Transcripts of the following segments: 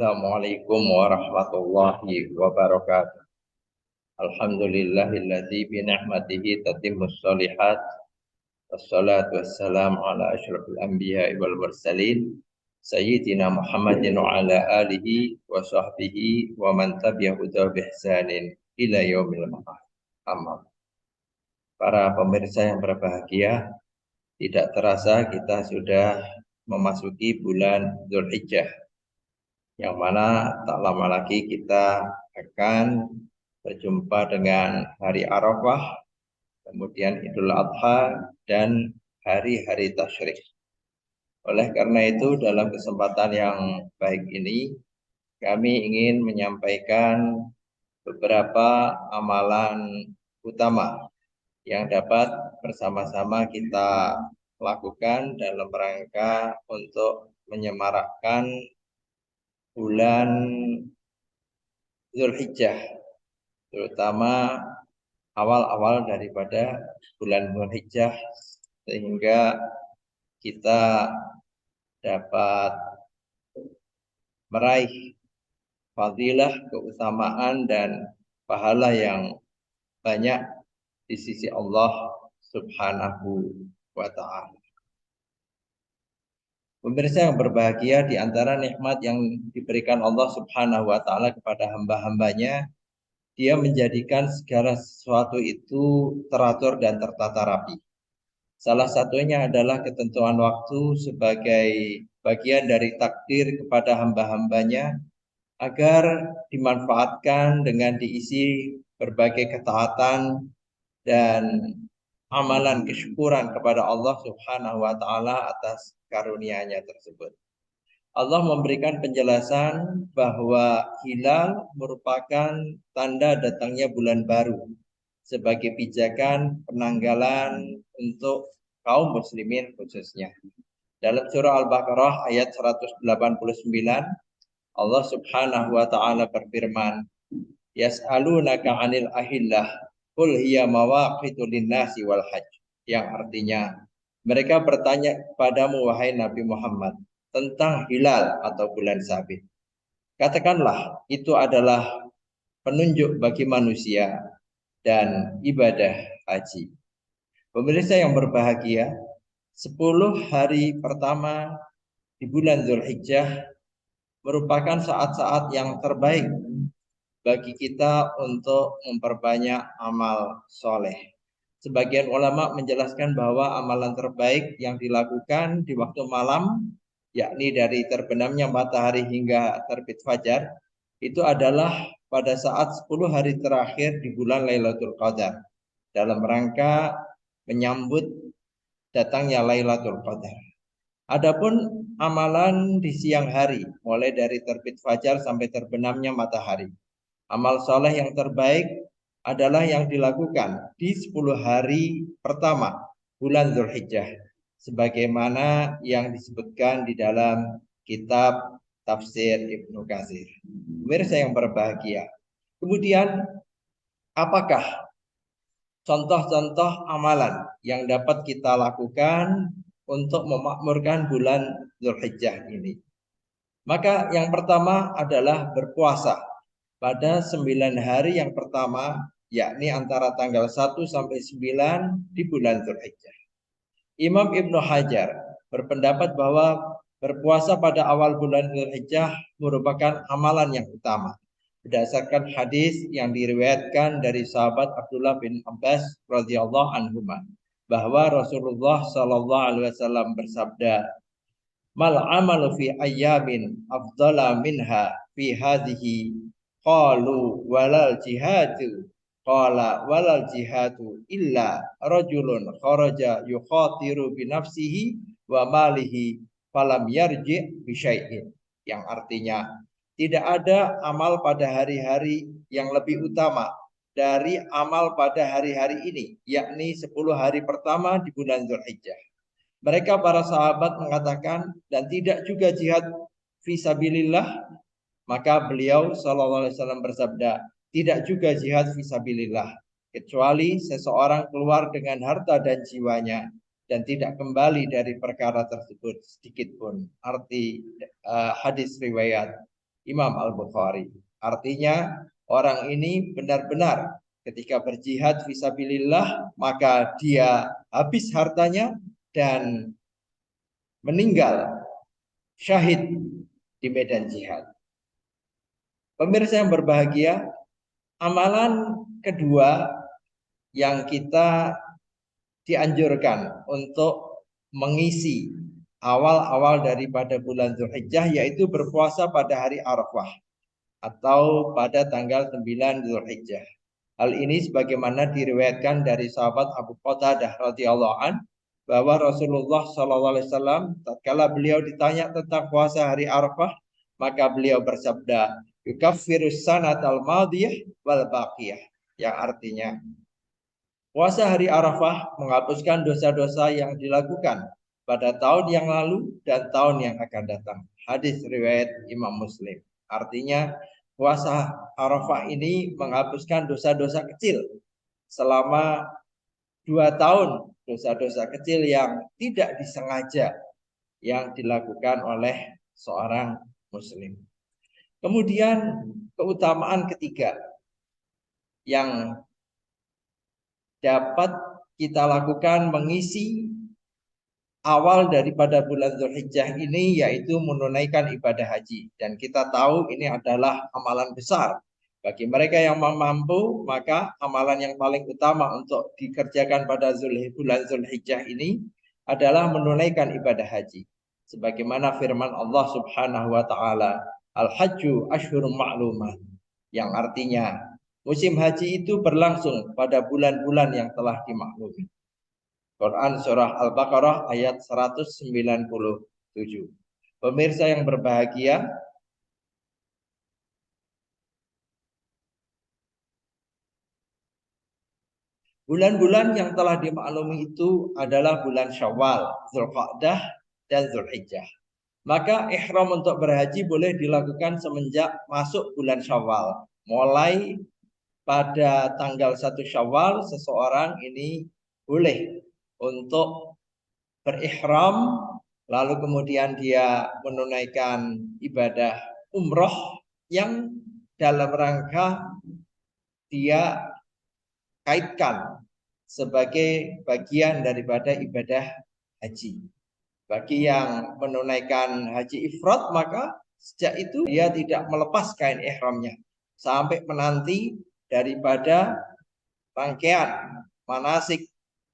Assalamualaikum warahmatullahi wabarakatuh. Alhamdulillahilladzi bi ni'matihi tatimmus shalihat. Wassalatu wassalamu ala asyrafil anbiya'i wal mursalin sayyidina Muhammadin wa ala alihi wa sahbihi wa man tabi'ahu bi ihsanin ila yaumil ma'ad. Amma. Para pemirsa yang berbahagia, tidak terasa kita sudah memasuki bulan Dzulhijjah, yang mana tak lama lagi kita akan berjumpa dengan hari Arafah, kemudian Idul Adha, dan hari-hari tasyrik. Oleh karena itu, dalam kesempatan yang baik ini, kami ingin menyampaikan beberapa amalan utama yang dapat bersama-sama kita lakukan dalam rangka untuk menyemarakkan bulan Dzulhijjah, terutama awal-awal daripada bulan Dzulhijjah, sehingga kita dapat meraih fadilah, keutamaan, dan pahala yang banyak di sisi Allah Subhanahu wa Ta'ala. Pemirsa yang berbahagia, di antara nikmat yang diberikan Allah Subhanahu wa Ta'ala kepada hamba-hambanya, Dia menjadikan segala sesuatu itu teratur dan tertata rapi. Salah satunya adalah ketentuan waktu sebagai bagian dari takdir kepada hamba-hambanya agar dimanfaatkan dengan diisi berbagai ketaatan dan amalan kesyukuran kepada Allah Subhanahu wa Ta'ala atas karunia-Nya tersebut. Allah memberikan penjelasan bahwa hilal merupakan tanda datangnya bulan baru sebagai pijakan penanggalan untuk kaum muslimin khususnya. Dalam surah Al-Baqarah ayat 189, Allah Subhanahu wa Ta'ala berfirman, "Yas'alunaka 'anil ahillah, qul hiya mawaqitu lin-nasi wal hajj." Yang artinya, mereka bertanya kepadamu wahai Nabi Muhammad tentang hilal atau bulan sabit. Katakanlah, itu adalah penunjuk bagi manusia dan ibadah haji. Pemirsa yang berbahagia, 10 hari pertama di bulan Dzulhijjah merupakan saat-saat yang terbaik bagi kita untuk memperbanyak amal soleh. Sebagian ulama menjelaskan bahwa amalan terbaik yang dilakukan di waktu malam, yakni dari terbenamnya matahari hingga terbit fajar, itu adalah pada saat 10 hari terakhir di bulan Lailatul Qadar, dalam rangka menyambut datangnya Lailatul Qadar. Adapun amalan di siang hari, mulai dari terbit fajar sampai terbenamnya matahari, amal soleh yang terbaik adalah yang dilakukan di 10 hari pertama bulan Dzulhijjah, sebagaimana yang disebutkan di dalam kitab tafsir Ibnu Katsir. Pemirsa yang berbahagia, kemudian apakah contoh-contoh amalan yang dapat kita lakukan untuk memakmurkan bulan Dzulhijjah ini? Maka yang pertama adalah berpuasa pada 9 hari yang pertama, yakni antara tanggal 1 sampai 9 di bulan Dzulhijjah. Imam Ibnu Hajar berpendapat bahwa berpuasa pada awal bulan Dzulhijjah merupakan amalan yang utama, berdasarkan hadis yang diriwayatkan dari sahabat Abdullah bin Abbas radhiyallahu anhu, bahwa Rasulullah sallallahu alaihi wasallam bersabda, "Mal amalu fi ayyamin afdala minha fi hadhihi." Qalu walal jihadu. Qala walal jihadu illa rajulun kharaja yukhatiru bi nafsihi wa malihi falam yarji bi syai'in. Yang artinya, tidak ada amal pada hari-hari yang lebih utama dari amal pada hari-hari ini, yakni 10 hari pertama di bulan Dzulhijjah. Mereka para sahabat mengatakan, dan tidak juga jihad fisabilillah. Maka beliau sallallahu alaihi wasallam bersabda, tidak juga jihad fisabilillah, kecuali seseorang keluar dengan harta dan jiwanya dan tidak kembali dari perkara tersebut sedikit pun. Arti hadis riwayat Imam Al-Bukhari. Artinya orang ini benar-benar ketika berjihad fisabilillah maka dia habis hartanya dan meninggal syahid di medan jihad. Pemirsa yang berbahagia, amalan kedua yang kita dianjurkan untuk mengisi awal-awal daripada bulan Zulhijjah yaitu berpuasa pada hari Arafah atau pada tanggal 9 Zulhijjah. Hal ini sebagaimana diriwayatkan dari sahabat Abu Qatadah radhiyallahu an bahwa Rasulullah SAW tatkala beliau ditanya tentang puasa hari Arafah maka beliau bersabda yukaffirus sanatal madiyah wal baqiyah, yang artinya puasa hari Arafah menghapuskan dosa-dosa yang dilakukan pada tahun yang lalu dan tahun yang akan datang. Hadis riwayat Imam Muslim. Artinya puasa Arafah ini menghapuskan dosa-dosa kecil selama 2 tahun. Dosa-dosa kecil yang tidak disengaja yang dilakukan oleh seorang Muslim. Kemudian keutamaan ketiga yang dapat kita lakukan mengisi awal daripada bulan Zulhijjah ini yaitu menunaikan ibadah haji. Dan kita tahu ini adalah amalan besar. Bagi mereka yang mampu, maka amalan yang paling utama untuk dikerjakan pada bulan Zulhijjah ini adalah menunaikan ibadah haji. Sebagaimana firman Allah Subhanahu wa taala, Al-Hajju Ashhurum Ma'lumat, yang artinya musim haji itu berlangsung pada bulan-bulan yang telah dimaklumi. Quran Surah Al-Baqarah ayat 197. Pemirsa yang berbahagia, bulan-bulan yang telah dimaklumi itu adalah bulan Syawal, Zulqa'dah, dan Zulhijjah. Maka ihram untuk berhaji boleh dilakukan semenjak masuk bulan Syawal. Mulai pada tanggal 1 Syawal seseorang ini boleh untuk berihram, lalu kemudian dia menunaikan ibadah umroh yang dalam rangka dia kaitkan sebagai bagian daripada ibadah haji. Bagi yang menunaikan haji ifrad maka sejak itu dia tidak melepas kain ihramnya sampai menanti daripada rangkaian manasik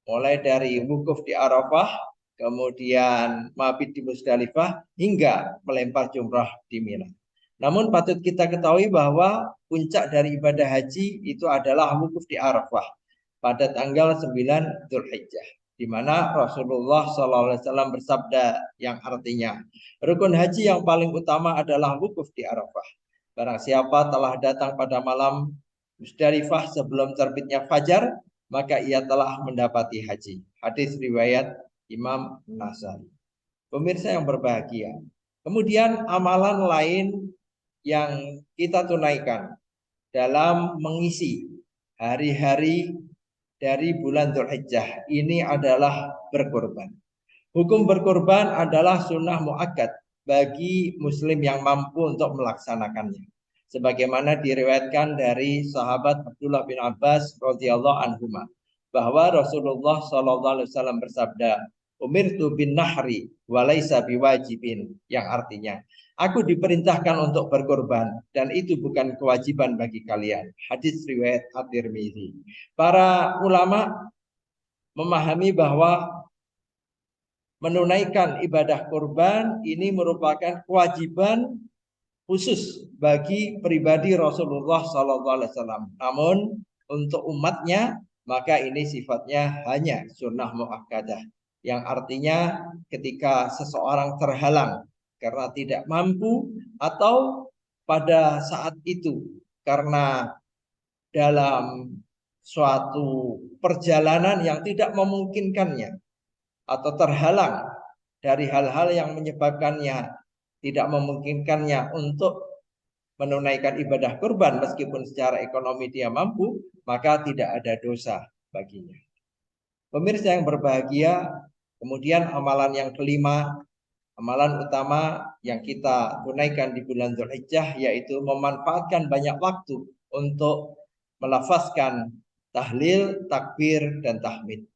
mulai dari wukuf di Arafah, kemudian mabit di Musdalifah hingga melempar jumrah di Mina. Namun patut kita ketahui bahwa puncak dari ibadah haji itu adalah wukuf di Arafah pada tanggal 9 Zulhijjah, di mana Rasulullah SAW bersabda yang artinya rukun haji yang paling utama adalah wukuf di Arafah. Barang siapa telah datang pada malam Musdalifah sebelum terbitnya fajar, maka ia telah mendapati haji. Hadis riwayat Imam Nasai. Pemirsa yang berbahagia. Kemudian amalan lain yang kita tunaikan dalam mengisi hari-hari dari bulan Dzulhijjah ini adalah berkorban. Hukum berkorban adalah sunnah muakkad bagi muslim yang mampu untuk melaksanakannya. Sebagaimana diriwayatkan dari sahabat Abdullah bin Abbas radhiyallahu anhuma bahwa Rasulullah SAW bersabda, "Umirtu bin nahri walaysa biwajibin," yang artinya, aku diperintahkan untuk berkorban dan itu bukan kewajiban bagi kalian. Hadis riwayat At-Tirmidzi. Para ulama memahami bahwa menunaikan ibadah kurban ini merupakan kewajiban khusus bagi pribadi Rasulullah SAW. Namun untuk umatnya maka ini sifatnya hanya sunnah muakkadah, yang artinya ketika seseorang terhalang karena tidak mampu atau pada saat itu karena dalam suatu perjalanan yang tidak memungkinkannya atau terhalang dari hal-hal yang menyebabkannya tidak memungkinkannya untuk menunaikan ibadah kurban meskipun secara ekonomi dia mampu, maka tidak ada dosa baginya. Pemirsa yang berbahagia, kemudian amalan yang kelima Amalan utama yang kita tunaikan di bulan Dzulhijjah yaitu memanfaatkan banyak waktu untuk melafazkan tahlil, takbir, dan tahmid.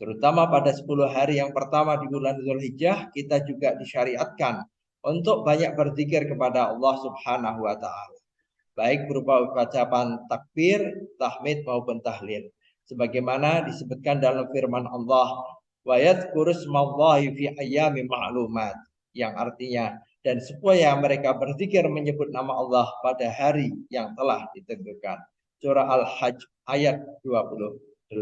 Terutama pada 10 hari yang pertama di bulan Dzulhijjah, kita juga disyariatkan untuk banyak berzikir kepada Allah Subhanahu wa taala. Baik berupa ucapan takbir, tahmid maupun tahlil. Sebagaimana disebutkan dalam firman Allah, wa yadhkuru smallahi fi ayyamin ma'lumat, yang artinya dan supaya mereka berzikir menyebut nama Allah pada hari yang telah ditentukan. Surah Al-Hajj ayat 28.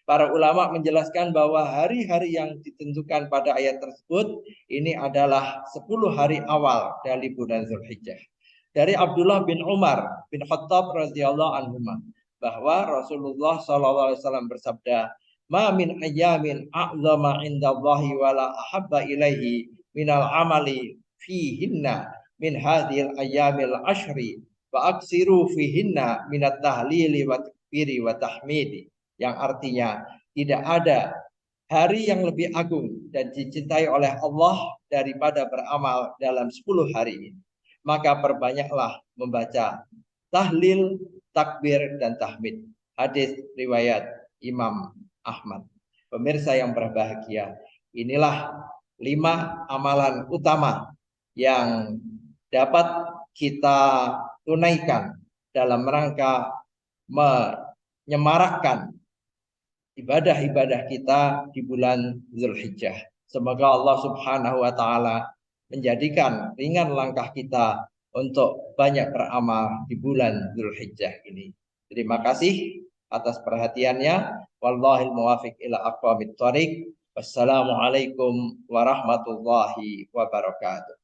Para ulama menjelaskan bahwa hari-hari yang ditentukan pada ayat tersebut ini adalah 10 hari awal dari bulan Dzulhijjah. Dari Abdullah bin Umar bin Khattab radhiyallahu anhu bahwa Rasulullah SAW bersabda, "Ma min ayyamin a'zama 'indallahi wala ahabba ilaihi minal amali fihinna min hadhil ayyamil ashri wa aksiru fihinna minat tahlili wa takbiri wa tahmidi." Yang artinya tidak ada hari yang lebih agung dan dicintai oleh Allah daripada beramal dalam 10 hari ini. Maka perbanyaklah membaca tahlil, takbir, dan tahmid. Hadis riwayat Imam Ahmad. Pemirsa yang berbahagia, inilah 5 amalan utama yang dapat kita tunaikan dalam rangka menyemarakkan ibadah-ibadah kita di bulan Dzulhijjah. Semoga Allah Subhanahu wa taala menjadikan ringan langkah kita untuk banyak beramal di bulan Dzulhijjah ini. Terima kasih atas perhatiannya. Wallahil muwafiq ila aqwamit thoriq. Wassalamualaikum warahmatullahi wabarakatuh.